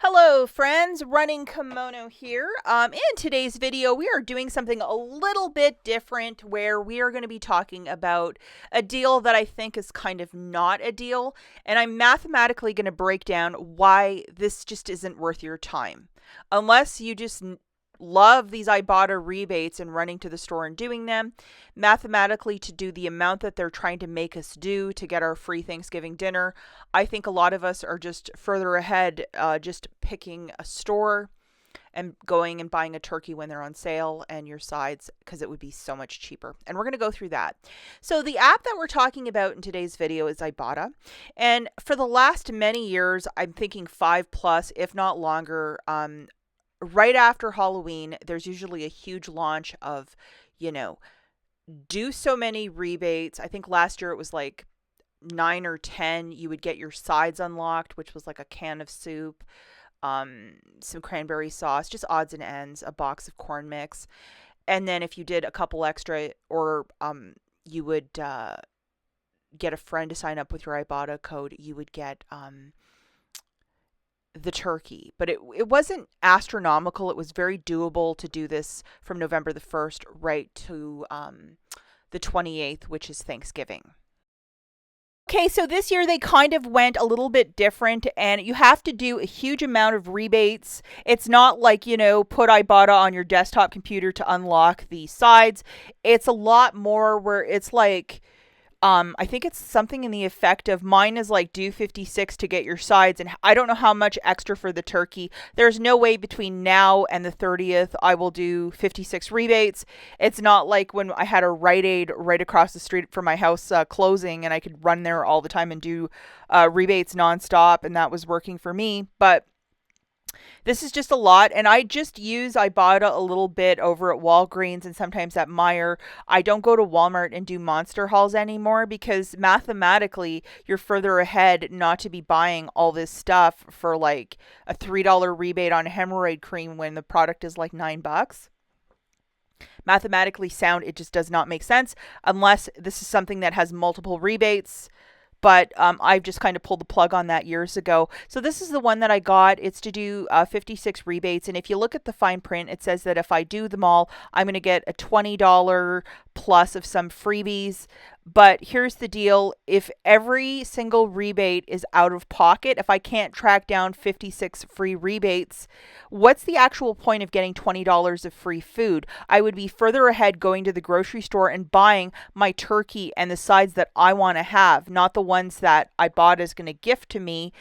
Hello friends, Running Kimono here. In today's video, we are doing something a little bit different where we are going to be talking about a deal that I think is kind of not a deal, and I'm mathematically going to break down why this just isn't worth your time. Unless you just love these IBOTTA rebates and running to the store and doing them, mathematically to do the amount that they're trying to make us do to get our free Thanksgiving dinner, I think a lot of us are just further ahead, just picking a store and going and buying a turkey when they're on sale and your sides because it would be so much cheaper. And we're going to go through that. So the app that we're talking about in today's video is IBOTTA. And for the last many years, I'm thinking 5+, if not longer, right after Halloween, there's usually a huge launch of, do so many rebates. I think last year it was like 9 or 10. You would get your sides unlocked, which was like a can of soup, some cranberry sauce, just odds and ends, a box of corn mix. And then if you did a couple extra, or you would get a friend to sign up with your IBOTTA code, you would get the turkey. But it wasn't astronomical. It was very doable to do this from November the 1st right to the 28th, which is Thanksgiving. Okay, so this year they kind of went a little bit different, and you have to do a huge amount of rebates. It's not like, put IBOTTA on your desktop computer to unlock the sides. It's a lot more where it's like, I think it's something in the effect of, mine is like do 56 to get your sides, and I don't know how much extra for the turkey. There's no way between now and the 30th I will do 56 rebates. It's not like when I had a Rite Aid right across the street from my house closing, and I could run there all the time and do rebates nonstop, and that was working for me. But this is just a lot, and I just use IBOTTA a little bit over at Walgreens and sometimes at Meijer. I don't go to Walmart and do monster hauls anymore because mathematically you're further ahead not to be buying all this stuff for like a $3 rebate on hemorrhoid cream when the product is like $9. Mathematically sound, it just does not make sense unless this is something that has multiple rebates. But I've just kind of pulled the plug on that years ago. So this is the one that I got. It's to do 56 rebates. And if you look at the fine print, it says that if I do them all, I'm going to get a $20 plus of some freebies. But here's the deal. If every single rebate is out of pocket, if I can't track down 56 free rebates, what's the actual point of getting $20 of free food? I would be further ahead going to the grocery store and buying my turkey and the sides that I want to have, not the ones that IBOTTA is going to gift to me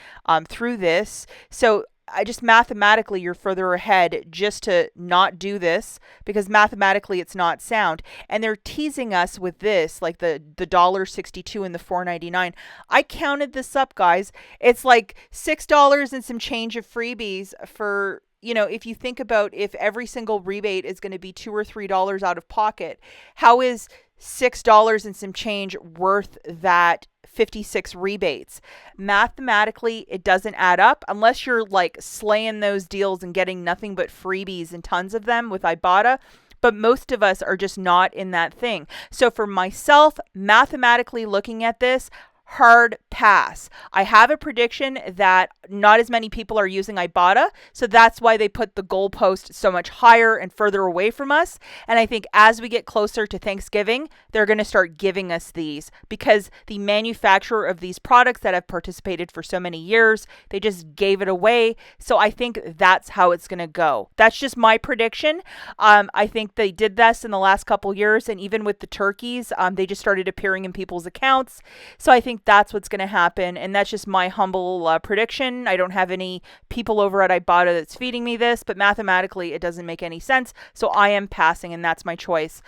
through this. So I just mathematically, you're further ahead just to not do this because mathematically it's not sound. And they're teasing us with this, like the $1.62 and the $4.99. I counted this up, guys. It's like $6 and some change of freebies for, if you think about if every single rebate is going to be $2 or $3 out of pocket, how is $6 and some change worth that 56 rebates? Mathematically, it doesn't add up unless you're like slaying those deals and getting nothing but freebies and tons of them with IBOTTA. But most of us are just not in that thing. So for myself, mathematically looking at this, hard pass. I have a prediction that not as many people are using IBOTTA, so that's why they put the goalpost so much higher and further away from us. And I think as we get closer to Thanksgiving, they're going to start giving us these because the manufacturer of these products that have participated for so many years, they just gave it away. So I think that's how it's going to go. That's just my prediction. I think they did this in the last couple years, and even with the turkeys, they just started appearing in people's accounts. So I think that's what's going to happen, and that's just my humble prediction. I don't have any people over at IBOTTA that's feeding me this, but mathematically it doesn't make any sense, so I am passing, and that's my choice.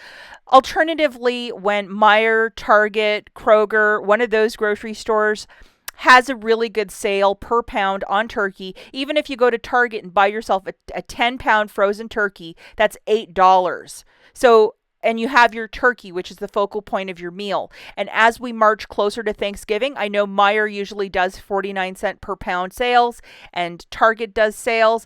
Alternatively, when Meijer, Target, Kroger, one of those grocery stores has a really good sale per pound on turkey, even if you go to Target and buy yourself a 10-pound frozen turkey, that's $8. So and you have your turkey, which is the focal point of your meal. And as we march closer to Thanksgiving, I know Meijer usually does 49-cent per pound sales, and Target does sales.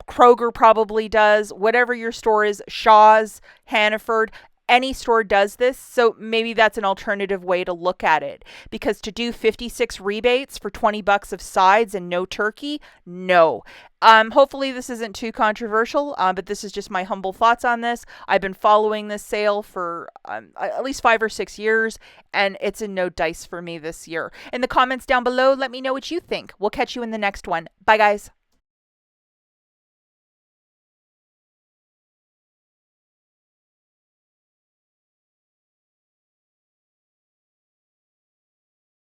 Kroger probably does. Whatever your store is, Shaw's, Hannaford, any store does this, so maybe that's an alternative way to look at it. Because to do 56 rebates for 20 bucks of sides and no turkey, no. Hopefully this isn't too controversial, but this is just my humble thoughts on this. I've been following this sale for at least 5 or 6 years, and it's a no dice for me this year. In the comments down below, let me know what you think. We'll catch you in the next one. Bye, guys.